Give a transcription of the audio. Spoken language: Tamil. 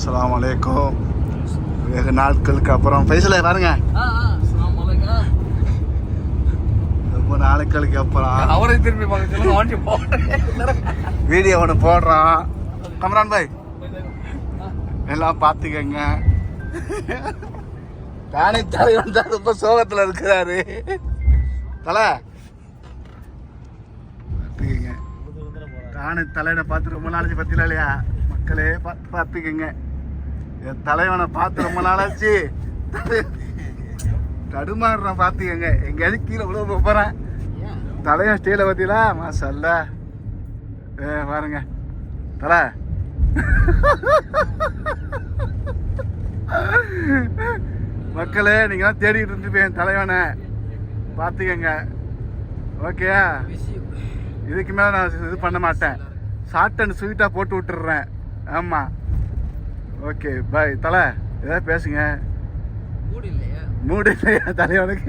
அஸ்ஸலாமு அலைக்கும். வெகு நாட்களுக்கு அப்புறம் ஃபைசலே பாருங்க, ரொம்ப நாட்களுக்கு அப்புறம் அவரை திரும்பி பார்க்க வீடியோ ஒன்று போடுறோம். கமரான் பாய் எல்லாம் பார்த்துக்கங்க. தானே தலைவன் தான் ரொம்ப சோகத்தில் இருக்கிறாரு. தலை பார்த்துக்கங்க, தானே தலைவனை பார்த்து ரொம்ப நாளைக்கு பத்தில இல்லையா மக்களே, பார்த்துக்கங்க. என் தலைவனை பார்த்து ரொம்ப நாளாச்சு, தடுமாறுறேன் பார்த்துக்கங்க. எங்கேயாவது கீழே விழ போகிறேன். தலைவன் ஸ்டீலை பார்த்தீங்களா, மாசல்ல பாருங்க தலை. மக்களே நீங்களாம் தேடிட்டு இருந்துப்பேன் தலைவனை, பார்த்துக்கங்க. ஓகேயா, இதுக்கு மேலே நான் இது பண்ண மாட்டேன். ஷார்ட் அண்ட் ஸ்வீட்டாக போட்டு விட்டுடுறேன். ஆமாம், ஓகே பாய். தலை ஏதாவது பேசுங்க. மூடு இல்லையா தலைவனுக்கு?